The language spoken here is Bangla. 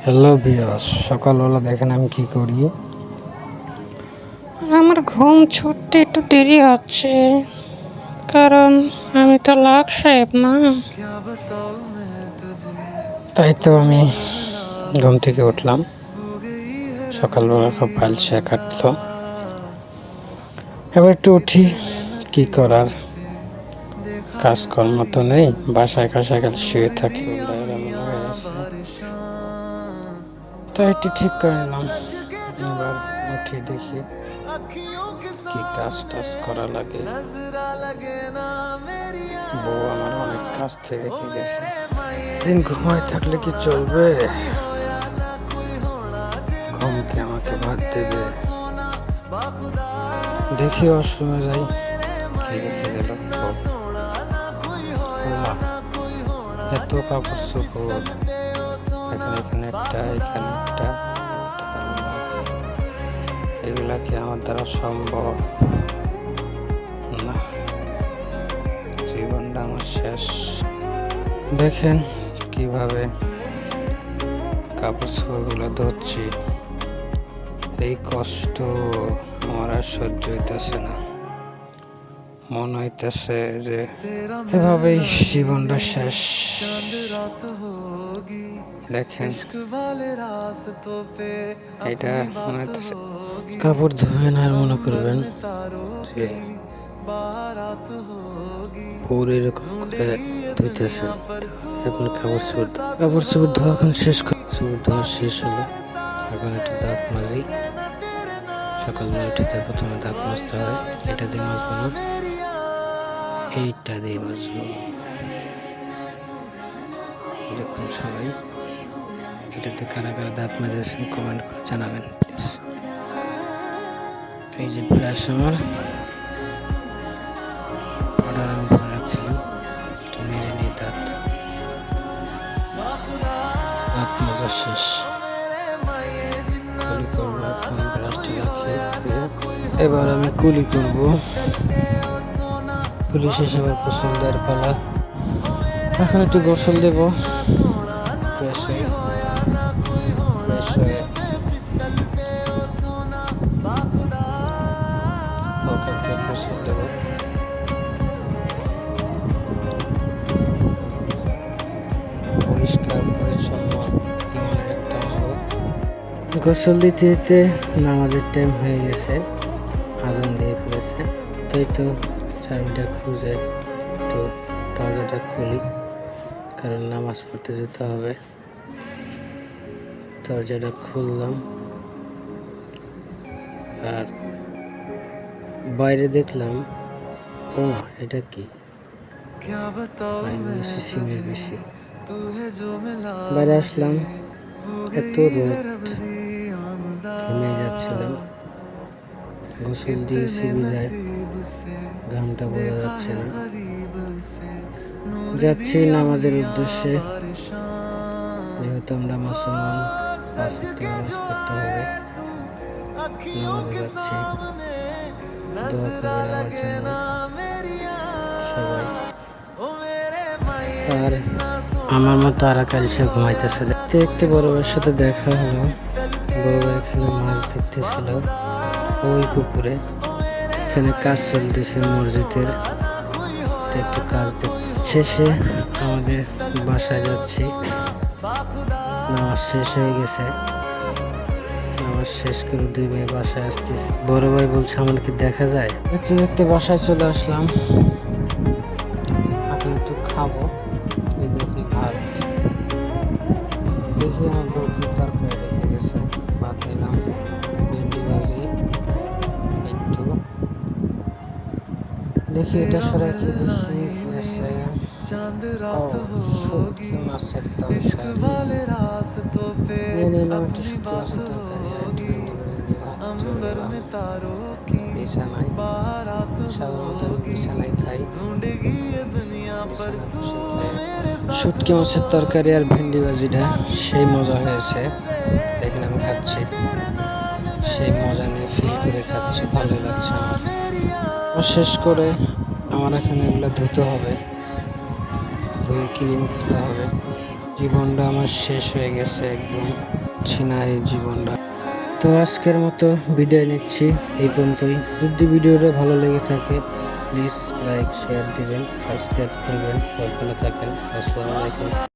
হ্যালো ভিউয়ার্স, সকালবেলা দেখেন আমি কি করি। আমার ঘুম ছুটতে একটু দেরি হচ্ছে, কারণ আমি তো লাট সাহেব না। তাই তো আমি ঘুম থেকে উঠলাম সকালবেলা, খুব ভালসে কাটলো। এবার একটু উঠি, কি করার, কাজকর্ম তো নেই, বাসায় খালি শুয়ে থাকি। তাই একটু ঠিক করে নিলাম, এবার উঠি দেখি কি কাজ টাজ করা লাগে। বউ আমার অনেক কাজ থেকে রেখে গেছে। দিন ঘুমায় থাকলে কি চলবে? ঘুম কি আমাকে ভাত দেবে? দেখি ওয়াশরুমে যাই, কি রেখে গেল এত কাপড় চোপড়, এখানে একটা, এখানে একটা। এগুলা কি আমার দ্বারা সম্ভব? না, জীবনটা আমার শেষ। দেখেন কিভাবে কাপড় চোপড়গুলো ধরছি, এই কষ্ট আমার আর সহ্য হইতেছে না। মনে হইতেছে যে এভাবেই জীবনটা শেষ। দেখেন এটা মনে হইতেছে কাপড় ধুবেন আর মনে করবেন যে পুরো এরকম করে ধুইতেছেন। এখন কাপড় চোপড় ধোয়া এখন শেষ, কাপড় ধোয়া শেষ হলো। এখন একটু দাঁত মাজি। সকালবেলা উঠে প্রথমে দাঁত মাজতে হয়। এটা দিয়ে মাজবো না, এইটা দিয়ে মাজবো। দেখুন সবাই, এটাতে কারা কারা দাঁত মাজেছেন কমেন্ট করে জানাবেন প্লিজ। এই যে ব্রাশ আমার অর্ডার আমি ভরে রাখছিলাম, মেরে নিয়ে দাঁত মাজা শেষ। এবার আমি কুলি করবো। কুলি শেষে আবার পছন্দের পালা। এখন একটু গোসল দেবো, ফ্রেশ হয়ে গোসল দেবো। পরিষ্কার পরিচ্ছন্ন ইমানের একটা অঙ্গ। গোসল দিতে দিতে নামাজের টাইম হয়ে গেছে, আজান দিয়ে পড়েছে। তাই তো চাবিটা খুঁজে একটু দরজাটা খুলি, কারণ নামাজ পড়তে যেতে হবে। দরজাটা খুললাম, আর বাইরে দেখলাম, ও এটা কি, সিমের বেশি। বাইরে আসলাম, এত রোদ, ঘেমে যাচ্ছিলাম। গোসল দিয়েছি বিদায়, ঘামটা বোঝা যাচ্ছে না। যাচ্ছি নামাজের উদ্দেশ্যে, যেহেতু আমরা মুসলমান, নামাজ পড়তে হবে। নামাজে যাচ্ছি, দোয়া করবেন আমার জন্য সবাই। আর আমার মতো আর কালসে ঘুমাইতেছে। দেখতে দেখতে বড় ভাইয়ের সাথে দেখা হলো। বড় ভাই এখানে মাছ দেখতেছিল ওই পুকুরে। এখানে কাজ চলতেছে মসজিদের, একটু কাজ শেষে আমাদের বাসায় যাচ্ছি। নামাজ শেষ হয়ে গেছে, নামাজ শেষ করে দুই ভাই বাসায় আসতেছি। বড় ভাই বলছে আমাকে দেখা যায়। দেখতে দেখতে বাসায় চলে আসলাম। এখন একটু খাবো, এই দেখি ভাত। দেখি আমার বউকে তরকারি রেখে গেছে, ভাত নিলাম, ভেন্ডি ভাজি একটু। দেখি এটা সরাই কি দেখি কি আছে। শুটকি মাছের তরকারি নিয়ে নিলাম, একটু শুটকি মাছের তরকারি আর একটু ভেন্ডি ভাজি নিয়ে ভাত চলে গেলাম বিছানায়। সাধারণত বিছানায় খাই, শুটকি মাছের তরকারি আর ভেন্ডি ভাজিটা সেই মজা হয়েছে। দেখেন আমি খাচ্ছি, সেই মজা নিয়ে ফিল করে খাচ্ছি, ভালো লাগছে আমার। শেষ করে আমার এখানে এগুলো ধুতে হবে, ধুয়ে ক্লিন করতে হবে। জীবনটা আমার শেষ হয়ে গেছে, একদম ছিনা এই জীবনটা। তো আজকের মতো বিদায় নিচ্ছি এই পর্যন্তই। যদি ভিডিওটা ভালো লেগে থাকে প্লিজ লাইক শেয়ার দিবেন, সাবস্ক্রাইব করবেন। ভালো থাকেন। আসসালামু আলাইকুম।